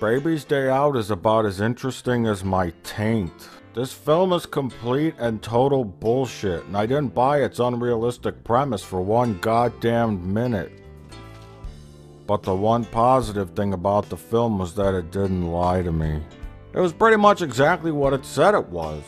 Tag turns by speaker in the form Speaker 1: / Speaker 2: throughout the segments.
Speaker 1: Baby's Day Out is about as interesting as my taint. This film is complete and total bullshit, and I didn't buy its unrealistic premise for one goddamn minute. But the one positive thing about the film was that it didn't lie to me. It was pretty much exactly what it said it was.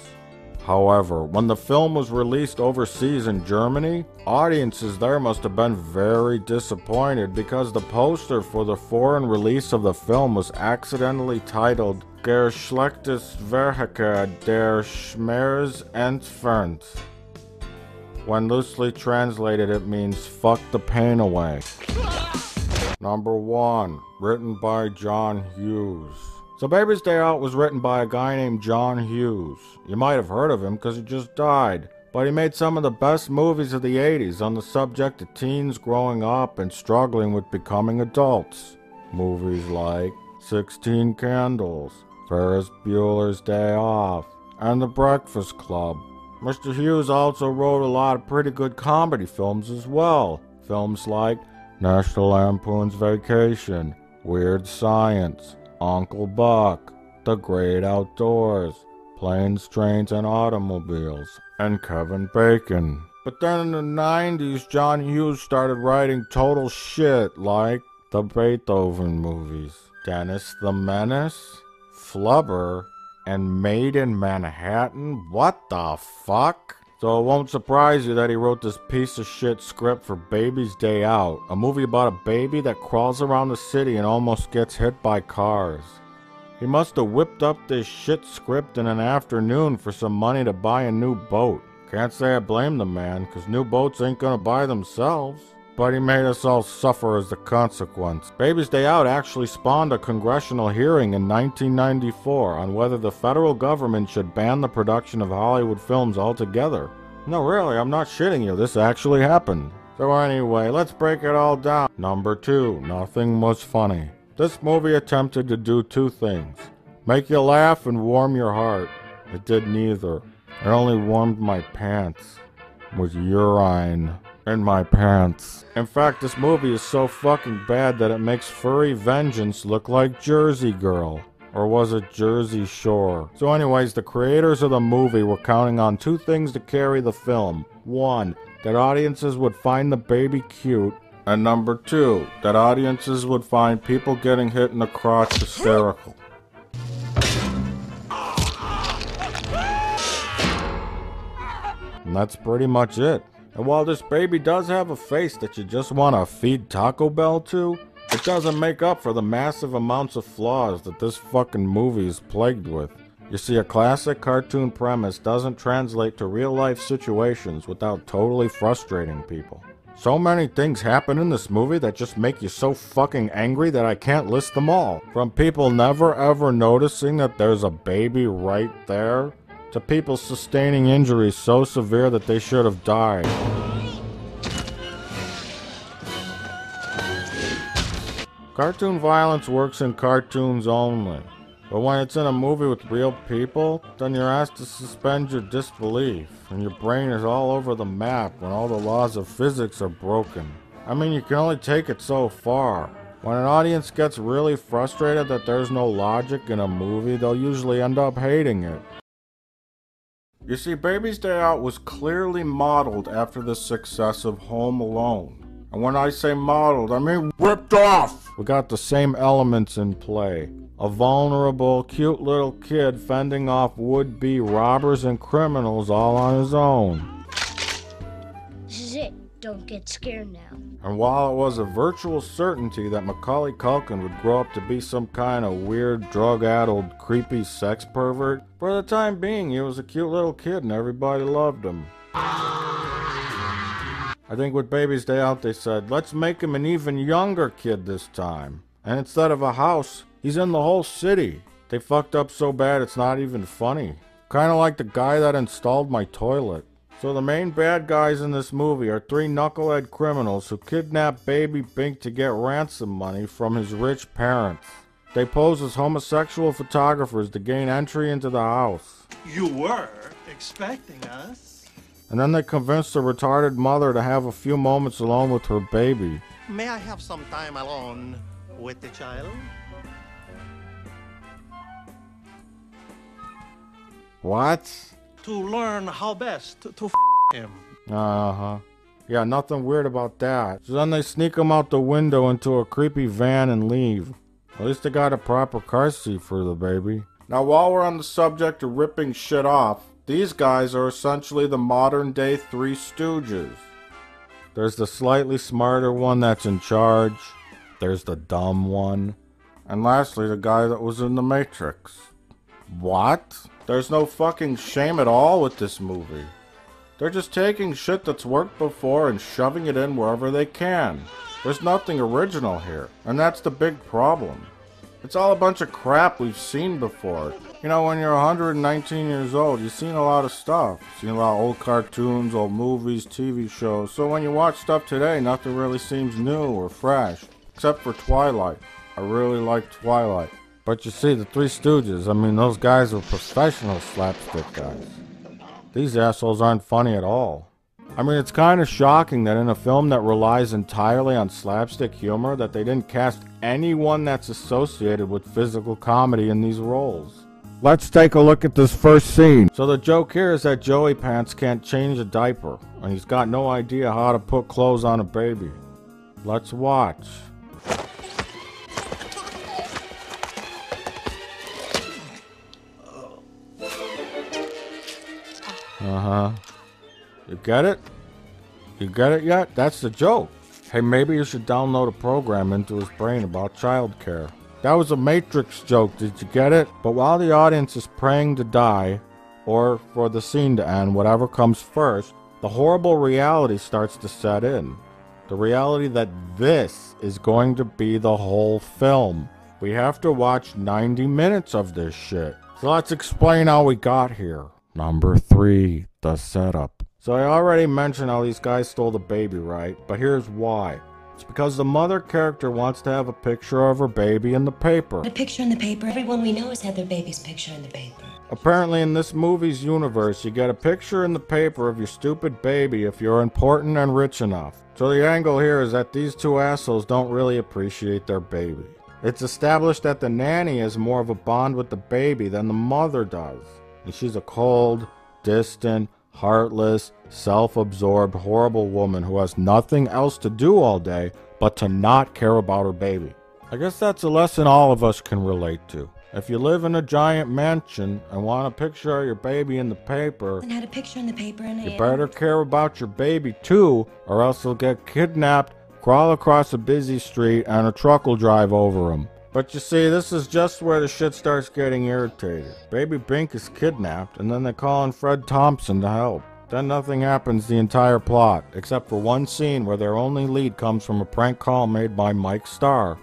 Speaker 1: However, when the film was released overseas in Germany, audiences there must have been very disappointed because the poster for the foreign release of the film was accidentally titled Geschlechtsverkehr der Schmerz entfernt. When loosely translated, it means fuck the pain away. Number 1, written by John Hughes. So Baby's Day Out was written by a guy named John Hughes. You might have heard of him because he just died. But he made some of the best movies of the 80s on the subject of teens growing up and struggling with becoming adults. Movies like 16 Candles, Ferris Bueller's Day Off, and The Breakfast Club. Mr. Hughes also wrote a lot of pretty good comedy films as well. Films like National Lampoon's Vacation, Weird Science, Uncle Buck, The Great Outdoors, Planes, Trains, and Automobiles, and Kevin Bacon. But then in the 90s, John Hughes started writing total shit like the Beethoven movies, Dennis the Menace, Flubber, and Made in Manhattan? What the fuck? So it won't surprise you that he wrote this piece of shit script for Baby's Day Out, a movie about a baby that crawls around the city and almost gets hit by cars. He must have whipped up this shit script in an afternoon for some money to buy a new boat. Can't say I blame the man, cause new boats ain't gonna buy themselves. But he made us all suffer as a consequence. Baby's Day Out actually spawned a congressional hearing in 1994 on whether the federal government should ban the production of Hollywood films altogether. No, really, I'm not shitting you, this actually happened. So anyway, let's break it all down. Number 2, nothing was funny. This movie attempted to do two things: make you laugh and warm your heart. It did neither. It only warmed my pants. With urine in my pants. In fact, this movie is so fucking bad that it makes Furry Vengeance look like Jersey Girl. Or was it Jersey Shore? So anyways, the creators of the movie were counting on two things to carry the film. 1, that audiences would find the baby cute. And number 2, that audiences would find people getting hit in the crotch hysterical. And that's pretty much it. And while this baby does have a face that you just want to feed Taco Bell to, it doesn't make up for the massive amounts of flaws that this fucking movie is plagued with. You see, a classic cartoon premise doesn't translate to real-life situations without totally frustrating people. So many things happen in this movie that just make you so fucking angry that I can't list them all. From people never ever noticing that there's a baby right there, to people sustaining injuries so severe that they should have died. Cartoon violence works in cartoons only, but when it's in a movie with real people, then you're asked to suspend your disbelief, and your brain is all over the map when all the laws of physics are broken. I mean, you can only take it so far. When an audience gets really frustrated that there's no logic in a movie, they'll usually end up hating it. You see, Baby's Day Out was clearly modeled after the success of Home Alone. And when I say modeled, I mean ripped off! We got the same elements in play. A vulnerable, cute little kid fending off would-be robbers and criminals all on his own.
Speaker 2: This is it. Don't get scared now.
Speaker 1: And while it was a virtual certainty that Macaulay Culkin would grow up to be some kind of weird, drug-addled, creepy sex pervert, for the time being he was a cute little kid and everybody loved him. I think with Baby's Day Out they said, let's make him an even younger kid this time. And instead of a house, he's in the whole city. They fucked up so bad it's not even funny. Kinda like the guy that installed my toilet. So the main bad guys in this movie are 3 knucklehead criminals who kidnap baby Bink to get ransom money from his rich parents. They pose as homosexual photographers to gain entry into the house.
Speaker 3: You were expecting us?
Speaker 1: And then they convince the retarded mother to have a few moments alone with her baby.
Speaker 3: May I have some time alone with the child?
Speaker 1: What?
Speaker 3: To learn how best to him.
Speaker 1: Uh-huh. Yeah, nothing weird about that. So then they sneak him out the window into a creepy van and leave. At least they got a proper car seat for the baby. Now, while we're on the subject of ripping shit off, these guys are essentially the modern-day Three Stooges. There's the slightly smarter one that's in charge. There's the dumb one. And lastly, the guy that was in the Matrix. What? There's no fucking shame at all with this movie. They're just taking shit that's worked before and shoving it in wherever they can. There's nothing original here, and that's the big problem. It's all a bunch of crap we've seen before. You know, when you're 119 years old, you've seen a lot of stuff. You've seen a lot of old cartoons, old movies, TV shows. So when you watch stuff today, nothing really seems new or fresh. Except for Twilight. I really like Twilight. But you see, the Three Stooges, I mean, those guys were professional slapstick guys. These assholes aren't funny at all. I mean, it's kind of shocking that in a film that relies entirely on slapstick humor, that they didn't cast anyone that's associated with physical comedy in these roles. Let's take a look at this first scene. So the joke here is that Joey Pants can't change a diaper, and he's got no idea how to put clothes on a baby. Let's watch. Uh-huh. You get it? You get it yet? That's the joke. Hey, maybe you should download a program into his brain about childcare. That was a Matrix joke, did you get it? But while the audience is praying to die, or for the scene to end, whatever comes first, the horrible reality starts to set in. The reality that this is going to be the whole film. We have to watch 90 minutes of this shit. So let's explain how we got here. Number 3, the setup. So I already mentioned how these guys stole the baby, right? But here's why. It's because the mother character wants to have a picture of her baby in the paper.
Speaker 4: A picture in the paper? Everyone we know has had their baby's picture in the paper.
Speaker 1: Apparently in this movie's universe, you get a picture in the paper of your stupid baby if you're important and rich enough. So the angle here is that these two assholes don't really appreciate their baby. It's established that the nanny has more of a bond with the baby than the mother does. And she's a cold, distant, heartless, self-absorbed, horrible woman who has nothing else to do all day but to not care about her baby. I guess that's a lesson all of us can relate to. If you live in a giant mansion and want a picture of your baby in the paper,
Speaker 4: And had a picture in the paper and
Speaker 1: you better care about your baby too, or else he'll get kidnapped, crawl across a busy street, and a truck will drive over him. But you see, this is just where the shit starts getting irritated. Baby Bink is kidnapped, and then they call in Fred Thompson to help. Then nothing happens the entire plot, except for one scene where their only lead comes from a prank call made by Mike Starr.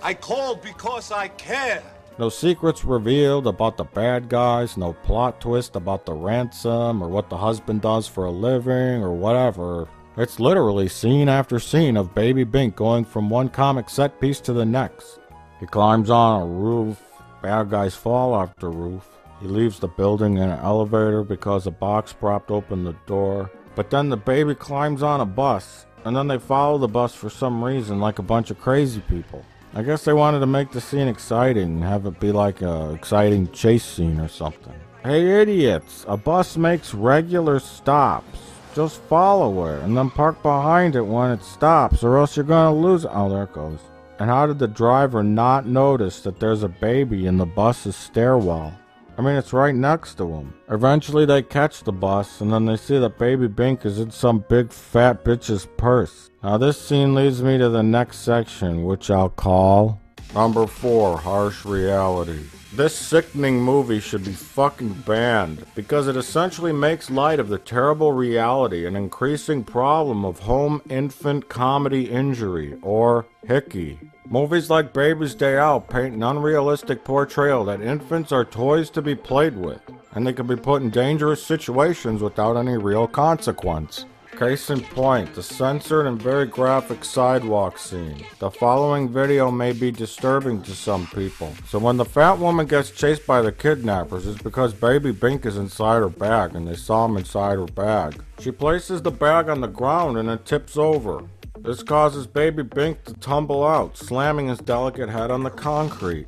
Speaker 5: I called because I care.
Speaker 1: No secrets revealed about the bad guys, no plot twist about the ransom, or what the husband does for a living, or whatever. It's literally scene after scene of Baby Bink going from one comic set piece to the next. He climbs on a roof, bad guys fall off the roof. He leaves the building in an elevator because a box propped open the door. But then the baby climbs on a bus, and then they follow the bus for some reason like a bunch of crazy people. I guess they wanted to make the scene exciting and have it be like a exciting chase scene or something. Hey idiots, a bus makes regular stops. Just follow it and then park behind it when it stops, or else you're gonna lose it. Oh, there it goes. And how did the driver not notice that there's a baby in the bus's stairwell? I mean, it's right next to him. Eventually they catch the bus, and then they see that Baby Bink is in some big fat bitch's purse. Now this scene leads me to the next section, which I'll call Number 4, Harsh Reality. This sickening movie should be fucking banned, because it essentially makes light of the terrible reality and increasing problem of home infant comedy injury, or hickey. Movies like Baby's Day Out paint an unrealistic portrayal that infants are toys to be played with, and they can be put in dangerous situations without any real consequence. Case in point, the censored and very graphic sidewalk scene. The following video may be disturbing to some people. So when the fat woman gets chased by the kidnappers, it's because Baby Bink is inside her bag and they saw him inside her bag. She places the bag on the ground and it tips over. This causes Baby Bink to tumble out, slamming his delicate head on the concrete.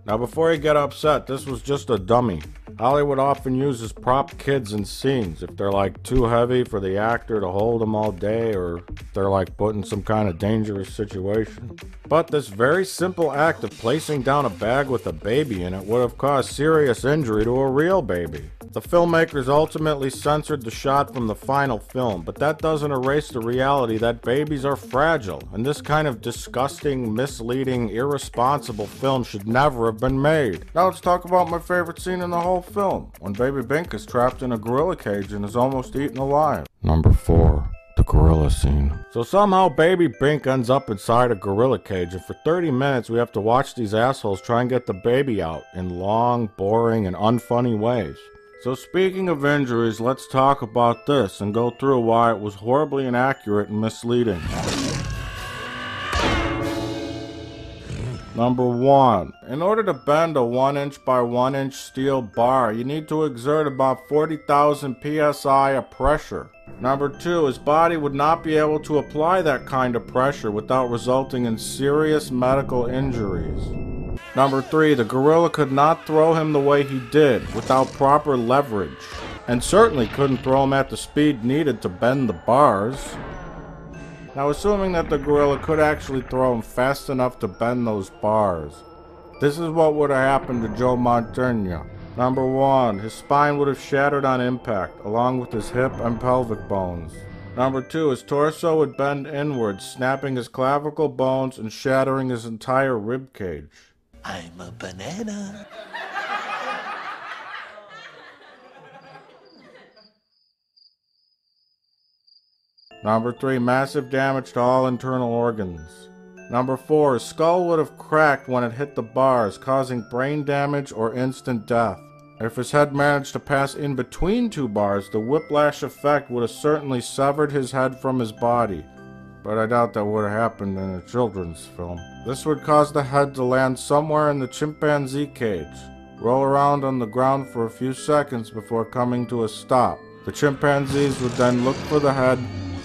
Speaker 1: Now before you get upset, this was just a dummy. Hollywood often uses prop kids in scenes if they're like too heavy for the actor to hold them all day, or if they're like put in some kind of dangerous situation. But this very simple act of placing down a bag with a baby in it would have caused serious injury to a real baby. The filmmakers ultimately censored the shot from the final film, but that doesn't erase the reality that babies are fragile, and this kind of disgusting, misleading, irresponsible film should never have been made. Now let's talk about my favorite scene in the whole film, when Baby Bink is trapped in a gorilla cage and is almost eaten alive. Number 4. The gorilla scene. So somehow Baby Bink ends up inside a gorilla cage, and for 30 minutes we have to watch these assholes try and get the baby out in long, boring, and unfunny ways. So speaking of injuries, let's talk about this and go through why it was horribly inaccurate and misleading. Number 1. In order to bend a 1" by 1" steel bar, you need to exert about 40,000 psi of pressure. Number 2. His body would not be able to apply that kind of pressure without resulting in serious medical injuries. Number 3. The gorilla could not throw him the way he did, without proper leverage, and certainly couldn't throw him at the speed needed to bend the bars. Now, assuming that the gorilla could actually throw him fast enough to bend those bars, this is what would have happened to Joe Montaigne. Number 1. His spine would have shattered on impact, along with his hip and pelvic bones. Number 2. His torso would bend inwards, snapping his clavicle bones and shattering his entire rib cage.
Speaker 5: I'm a banana.
Speaker 1: Number 3. Massive damage to all internal organs. Number 4. His skull would have cracked when it hit the bars, causing brain damage or instant death. If his head managed to pass in between two bars, the whiplash effect would have certainly severed his head from his body. But I doubt that would have happened in a children's film. This would cause the head to land somewhere in the chimpanzee cage, roll around on the ground for a few seconds before coming to a stop. The chimpanzees would then look for the head,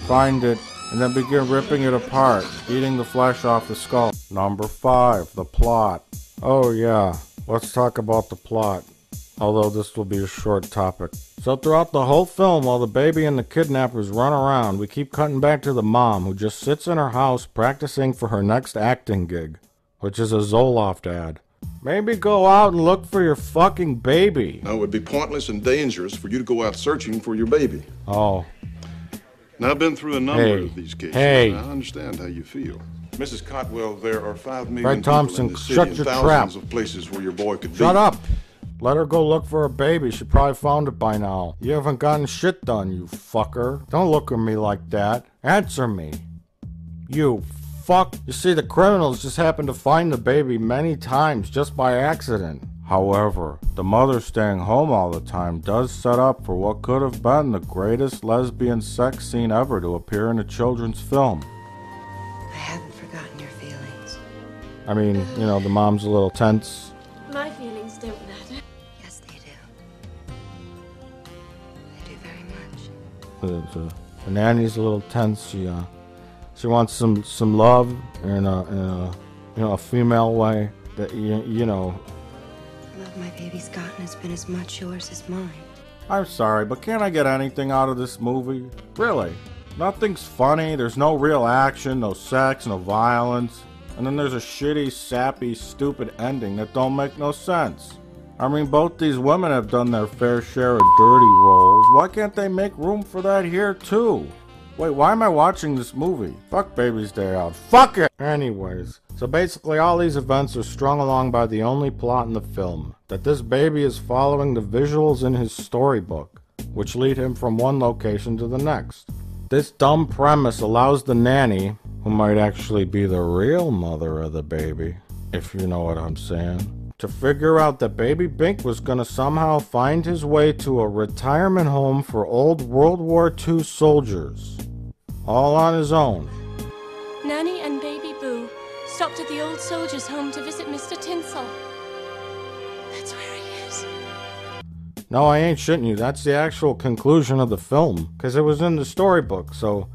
Speaker 1: find it, and then begin ripping it apart, eating the flesh off the skull. Number 5. The plot. Oh yeah, let's talk about the plot, although this will be a short topic. So throughout the whole film, while the baby and the kidnappers run around, we keep cutting back to the mom, who just sits in her house practicing for her next acting gig, which is a Zoloft ad. Maybe go out and look for your fucking baby.
Speaker 6: Now, it would be pointless and dangerous for you to go out searching for your baby.
Speaker 1: Oh.
Speaker 6: Now, I've been through a number of these cases.
Speaker 1: Hey.
Speaker 6: I understand how you feel. Mrs. Cotwell, there are 5 million
Speaker 1: Fred
Speaker 6: people
Speaker 1: Thompson,
Speaker 6: in the city
Speaker 1: shut
Speaker 6: and
Speaker 1: your
Speaker 6: thousands
Speaker 1: trap.
Speaker 6: of places where your boy could be.
Speaker 1: Shut up! Let her go look for her baby. She probably found it by now. You haven't gotten shit done, you fucker. Don't look at me like that. Answer me. You fuck. You see, the criminals just happened to find the baby many times just by accident. However, the mother staying home all the time does set up for what could have been the greatest lesbian sex scene ever to appear in a children's film.
Speaker 4: I haven't forgotten your feelings.
Speaker 1: I mean, you know, the mom's a little tense.
Speaker 7: My feelings don't matter.
Speaker 4: Yes, they do. They do very much.
Speaker 1: The nanny's a little tense. She wants some love in a female way. That you know.
Speaker 4: The love my baby's gotten has been as much yours as mine.
Speaker 1: I'm sorry, but can't I get anything out of this movie? Really? Nothing's funny. There's no real action, no sex, no violence, and then there's a shitty, sappy, stupid ending that don't make no sense. I mean, both these women have done their fair share of dirty roles. Why can't they make room for that here too? Wait, why am I watching this movie? Fuck Baby's Day Out. Fuck it! Anyways, so basically all these events are strung along by the only plot in the film, that this baby is following the visuals in his storybook, which lead him from one location to the next. This dumb premise allows the nanny, who might actually be the real mother of the baby, if you know what I'm saying, to figure out that Baby Bink was gonna somehow find his way to a retirement home for old World War II soldiers. All on his own.
Speaker 7: Nanny and Baby Boo stopped at the old soldiers' home to visit Mr. Tinsel. That's where he is.
Speaker 1: No, I ain't shitting you. That's the actual conclusion of the film, because it was in the storybook, so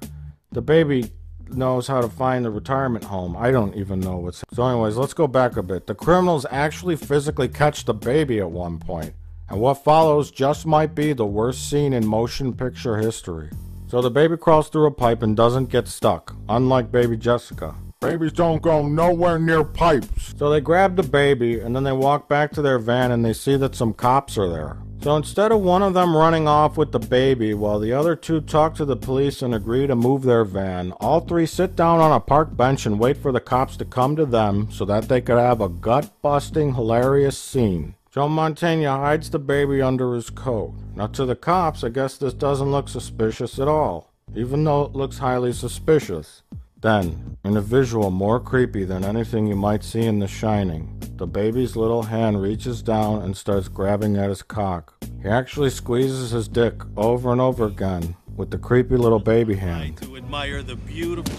Speaker 1: the baby knows how to find the retirement home. I don't even know what's... So anyways, let's go back a bit. The criminals actually physically catch the baby at one point, And what follows just might be the worst scene in motion picture history. So the baby crawls through a pipe and doesn't get stuck, unlike baby Jessica. Babies don't go nowhere near pipes. So they grab the baby and then they walk back to their van and they see that some cops are there. So instead of one of them running off with the baby while the other two talk to the police and agree to move their van, all three sit down on a park bench and wait for the cops to come to them so that they could have a gut-busting, hilarious scene. Joe Mantegna hides the baby under his coat. Now to the cops, I guess this doesn't look suspicious at all, even though it looks highly suspicious. Then, in a visual more creepy than anything you might see in The Shining, the baby's little hand reaches down and starts grabbing at his cock. He actually squeezes his dick over and over again with the creepy little baby hand.
Speaker 3: To admire the beautiful...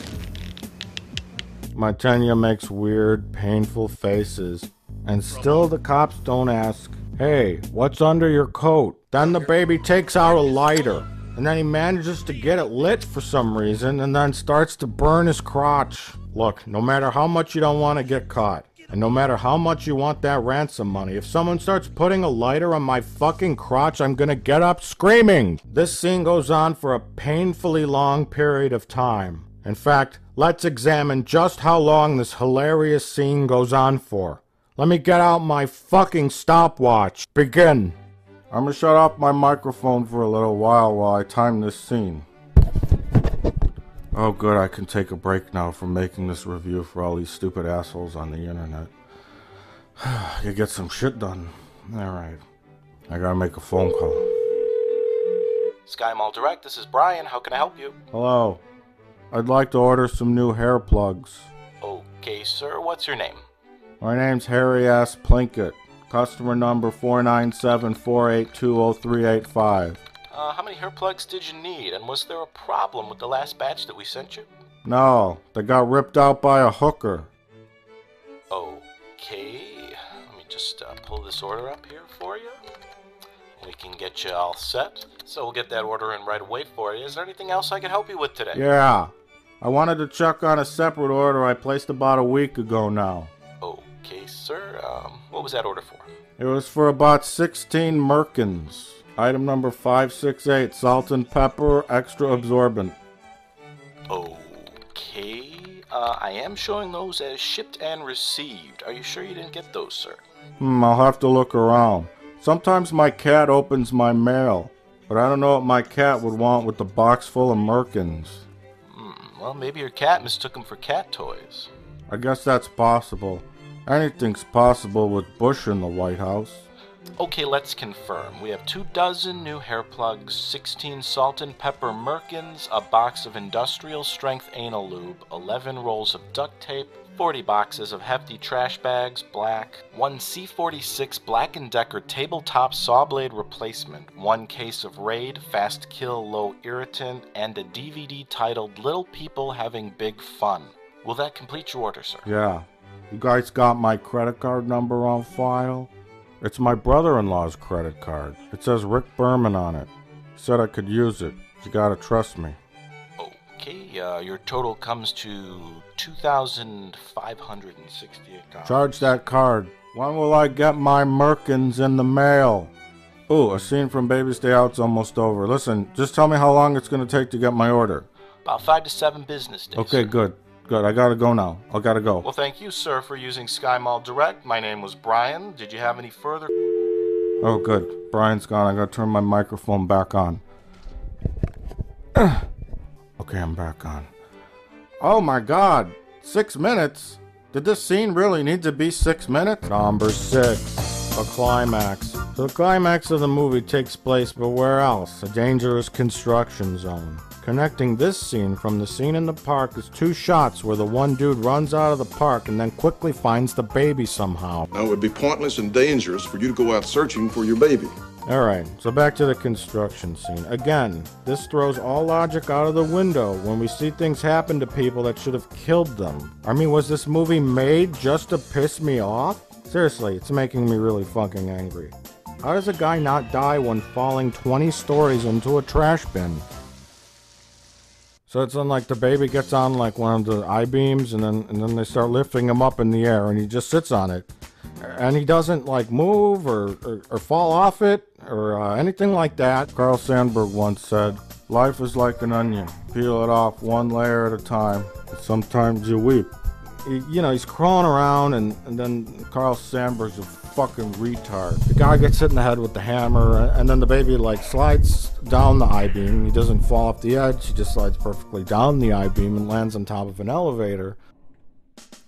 Speaker 1: Mantegna makes weird, painful faces. And still the cops don't ask, "Hey, what's under your coat?" Then the baby takes out a lighter, and then he manages to get it lit for some reason, and then starts to burn his crotch. Look, no matter how much you don't want to get caught, and no matter how much you want that ransom money, if someone starts putting a lighter on my fucking crotch, I'm gonna get up screaming! This scene goes on for a painfully long period of time. In fact, let's examine just how long this hilarious scene goes on for. Let me get out my fucking stopwatch. Begin. I'm gonna shut off my microphone for a little while I time this scene. Oh good, I can take a break now from making this review for all these stupid assholes on the internet. You get some shit done. Alright. I gotta make a phone call.
Speaker 8: Sky Mall Direct, this is Brian. How can I help you?
Speaker 1: Hello. I'd like to order some new hair plugs.
Speaker 8: Okay, sir. What's your name?
Speaker 1: My name's Harry S. Plinkett. Customer number 497-482-0385.
Speaker 8: How many hair plugs did you need? And was there a problem with the last batch that we sent you?
Speaker 1: No, they got ripped out by a hooker.
Speaker 8: Okay. Let me just pull this order up here for you. We can get you all set. So we'll get that order in right away for you. Is there anything else I can help you with today?
Speaker 1: Yeah. I wanted to check on a separate order I placed about a week ago now.
Speaker 8: Okay, sir. What was that order for?
Speaker 1: It was for about 16 merkins. Item number 568, salt and pepper, extra absorbent.
Speaker 8: Okay. I am showing those as shipped and received. Are you sure you didn't get those, sir?
Speaker 1: I'll have to look around. Sometimes my cat opens my mail, but I don't know what my cat would want with the box full of merkins.
Speaker 8: Well, maybe your cat mistook them for cat toys.
Speaker 1: I guess that's possible. Anything's possible with Bush in the White House.
Speaker 8: Okay, let's confirm. We have 24 new hair plugs, 16 salt and pepper merkins, a box of industrial strength anal lube, 11 rolls of duct tape, 40 boxes of hefty trash bags, black, 1 C46 Black & Decker tabletop saw blade replacement, 1 case of Raid Fast Kill Low Irritant, and a DVD titled Little People Having Big Fun. Will that complete your order, sir?
Speaker 1: Yeah. You guys got my credit card number on file? It's my brother-in-law's credit card. It says Rick Berman on it. He said I could use it. You gotta trust me.
Speaker 8: Okay, your total comes to $2,568.
Speaker 1: Charge that card. When will I get my merkins in the mail? Ooh, a scene from Baby's Day Out's almost over. Listen, just tell me how long it's gonna take to get my order.
Speaker 8: About 5 to 7 business days.
Speaker 1: Okay,
Speaker 8: sir.
Speaker 1: good. Good, I gotta go now. I gotta go.
Speaker 8: Well, thank you, sir, for using Sky Mall Direct. My name was Brian. Did you have any further...
Speaker 1: Oh, good. Brian's gone. I gotta turn my microphone back on. Okay, I'm back on. Oh my god! 6 minutes? Did this scene really need to be 6 minutes? Number 6. A climax. So the climax of the movie takes place, but where else? A dangerous construction zone. Connecting this scene from the scene in the park is 2 shots where the one dude runs out of the park and then quickly finds the baby somehow.
Speaker 6: Now, it would be pointless and dangerous for you to go out searching for your baby.
Speaker 1: Alright, so back to the construction scene. Again, this throws all logic out of the window when we see things happen to people that should have killed them. I mean, was this movie made just to piss me off? Seriously, it's making me really fucking angry. How does a guy not die when falling 20 stories into a trash bin? So it's like the baby gets on like one of the I-beams and then they start lifting him up in the air and he just sits on it. and he doesn't like move or fall off it or anything like that. Carl Sandburg once said, "Life is like an onion. Peel it off one layer at a time. Sometimes you weep." He's crawling around, and then Carl Sandburg's a fucking retard. The guy gets hit in the head with the hammer, and then the baby like slides down the I-beam. He doesn't fall off the edge. He just slides perfectly down the I-beam and lands on top of an elevator.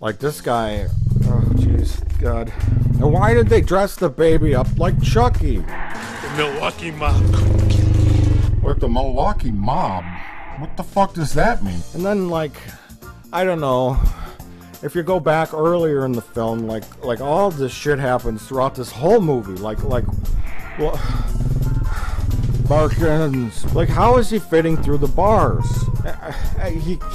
Speaker 1: Like this guy, oh jeez, God. And why did they dress the baby up like Chucky?
Speaker 3: The Milwaukee mob.
Speaker 1: Like the Milwaukee mob? What the fuck does that mean? And then like, I don't know. If you go back earlier in the film, like all this shit happens throughout this whole movie. Well, Barkins. Like, how is he fitting through the bars?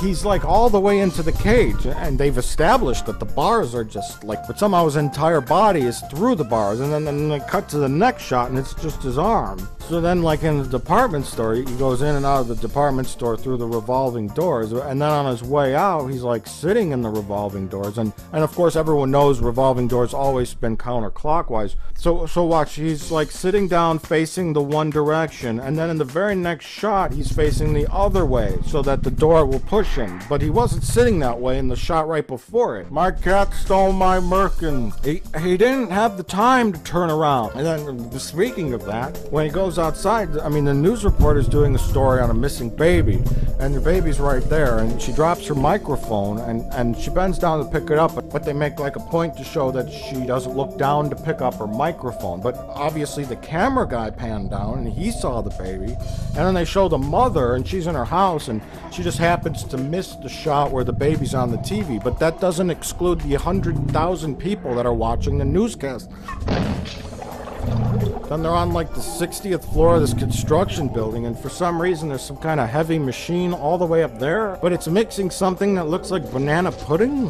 Speaker 1: He's like all the way into the cage, and they've established that the bars are just like, but somehow his entire body is through the bars, and then they cut to the next shot, and it's just his arm. So then, like in the department store, he goes in and out of the department store through the revolving doors, and then on his way out, he's like sitting in the revolving doors, and of course everyone knows revolving doors always spin counterclockwise. So watch, he's like sitting down facing the one direction, and then in the very next shot, he's facing the other way, so that the door will push him. But he wasn't sitting that way in the shot right before it. My cat stole my merkin. He didn't have the time to turn around. And then, speaking of that, when he goes outside, I mean, the news reporter's doing a story on a missing baby, and the baby's right there, and she drops her microphone, and she bends down to pick it up, but they make like a point to show that she doesn't look down to pick up her microphone. But obviously the camera guy panned down, and he saw the baby, and then they show the mother, and she's in her house, and she just happens to miss the shot where the baby's on the TV. But that doesn't exclude the 100,000 people that are watching the newscast. Then they're on like the 60th floor of this construction building, and for some reason there's some kind of heavy machine all the way up there, but it's mixing something that looks like banana pudding?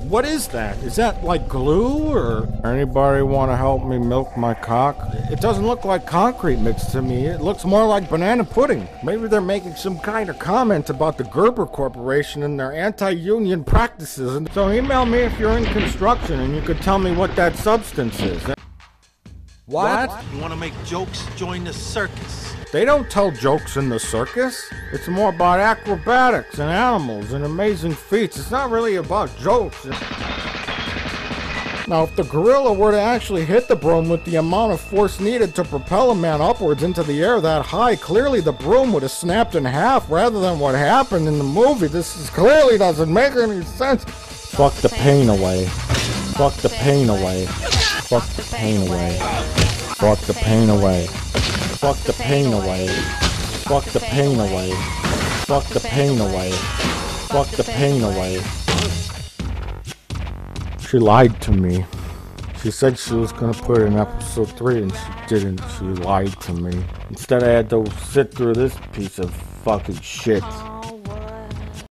Speaker 1: What is that? Is that like glue, or anybody want to help me milk my cock? It doesn't look like concrete mix to me. It looks more like banana pudding. Maybe they're making some kind of comment about the Gerber Corporation and their anti-union practices. And so email me if you're in construction and you could tell me what that substance is. What?
Speaker 3: You want to make jokes? Join the circus.
Speaker 1: They don't tell jokes in the circus. It's more about acrobatics and animals and amazing feats. It's not really about jokes. Now, if the gorilla were to actually hit the broom with the amount of force needed to propel a man upwards into the air that high, clearly the broom would have snapped in half rather than what happened in the movie. Clearly doesn't make any sense. Fuck the pain away. Fuck the pain away. Fuck the pain away. Fuck the pain away. Fuck the pain away. Fuck the pain away. Fuck the pain away. Fuck the pain away. She lied to me. She said she was gonna put it in episode 3 and she didn't. She lied to me. Instead I had to sit through this piece of fucking shit.